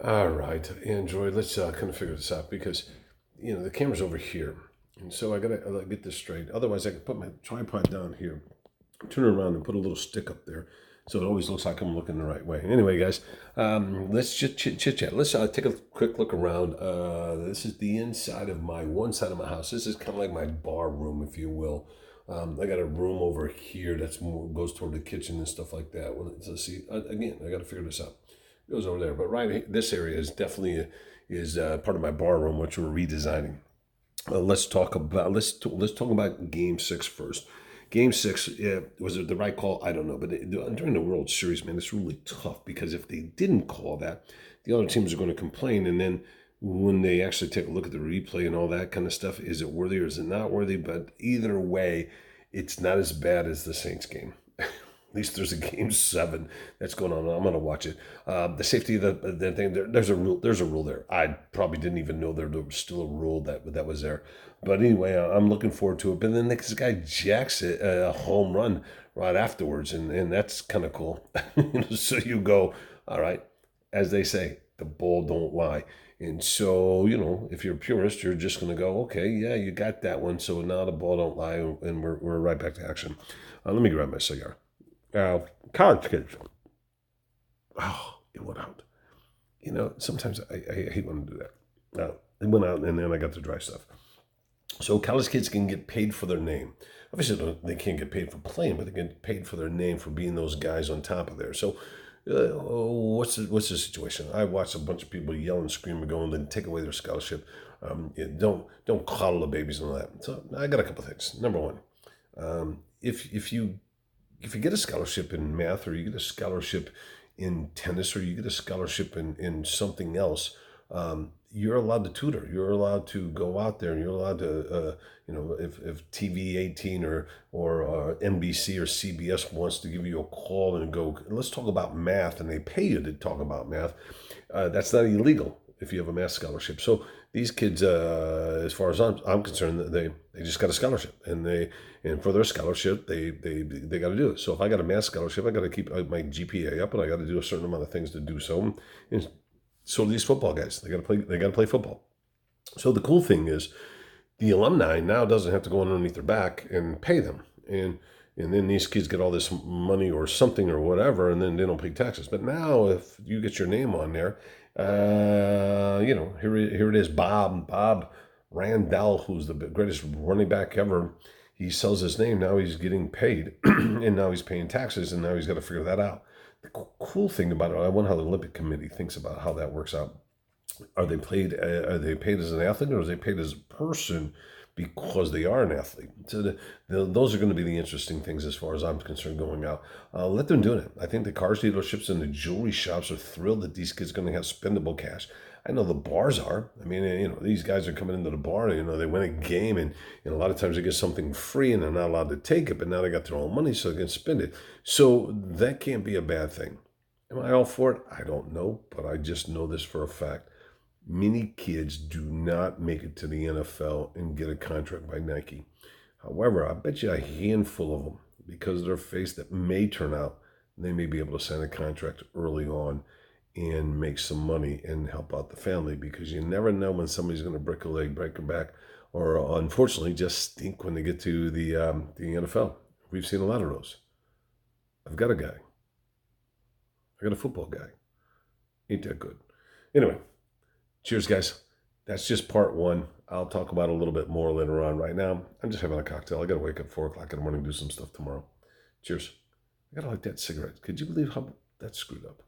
All right, Android. Let's kind of figure this out because the camera's over here, and so I gotta get this straight. Otherwise, I can put my tripod down here, turn it around, and put a little stick up there, so it always looks like I'm looking the right way. Anyway, guys, let's just chit chat. Let's take a quick look around. This is the inside of my one side of my house. This is kind of like my bar room, if you will. I got a room over here that's more goes toward the kitchen and stuff like that. Well, let's see. Again, I got to figure this out. It goes over there, but this area is definitely is part of my bar room, which we're redesigning. Let's talk about Game 6 first. Game 6, was it the right call? I don't know, but during the World Series, man, it's really tough because if they didn't call that, the other teams are going to complain, and then when they actually take a look at the replay and all that kind of stuff, is it worthy or is it not worthy? But either way, it's not as bad as the Saints game. At least there's a Game 7 that's going on. I'm going to watch it. The safety of the thing. There's a rule. There's a rule there. I probably didn't even know there was still a rule that was there. But anyway, I'm looking forward to it. But then this guy jacks it a home run right afterwards, and that's kind of cool. So you go, all right, as they say, the ball don't lie. And so, if you're a purist, you're just going to go, okay, yeah, you got that one. So now the ball don't lie, and we're right back to action. Let me grab my cigar. College kids. Oh, it went out. Sometimes I hate when I do that. It went out, and then I got the dry stuff. So college kids can get paid for their name. Obviously, they can't get paid for playing, but they get paid for their name for being those guys on top of there. So, what's the situation? I watched a bunch of people yell and scream and go and then take away their scholarship. Don't coddle the babies and all that. So I got a couple things. Number one, if you get a scholarship in math, or you get a scholarship in tennis, or you get a scholarship in something else, you're allowed to tutor. You're allowed to go out there, and you're allowed to, if TV 18 or NBC or CBS wants to give you a call and go, let's talk about math, and they pay you to talk about math, that's not illegal if you have a math scholarship. So these kids, as far as I'm concerned, they just got a scholarship, and for their scholarship, they got to do it. So if I got a math scholarship, I got to keep my GPA up, and I got to do a certain amount of things to do so. And so these football guys, they got to play football. So the cool thing is, the alumni now doesn't have to go underneath their back and pay them, and then these kids get all this money or something or whatever, and then they don't pay taxes. But now, if you get your name on there, here it is, Bob Randall, who's the greatest running back ever. He sells his name, now he's getting paid, and now he's paying taxes, and now he's got to figure that out. The cool thing about it, I wonder how the Olympic Committee thinks about how that works out. Are they paid? Are they paid as an athlete, or are they paid as a person because they are an athlete? So those are going to be the interesting things as far as I'm concerned going out. Let them do it. I think the cars dealerships and the jewelry shops are thrilled that these kids are going to have spendable cash. I know the bars are. I mean, these guys are coming into the bar. They win a game, and a lot of times they get something free, and they're not allowed to take it. But now they got their own money, so they can spend it. So that can't be a bad thing. Am I all for it? I don't know, but I just know this for a fact. Many kids do not make it to the NFL and get a contract by Nike. However, I bet you a handful of them, because of their face, that may turn out, they may be able to sign a contract early on and make some money and help out the family, because you never know when somebody's going to break a leg, break a back, or unfortunately just stink when they get to the NFL. We've seen a lot of those. I've got a guy. I got a football guy. Ain't that good? Anyway. Cheers, guys. That's just part one. I'll talk about it a little bit more later on. Right now, I'm just having a cocktail. I got to wake up 4 o'clock in the morning and do some stuff tomorrow. Cheers. I got to light that cigarette. Could you believe how that's screwed up?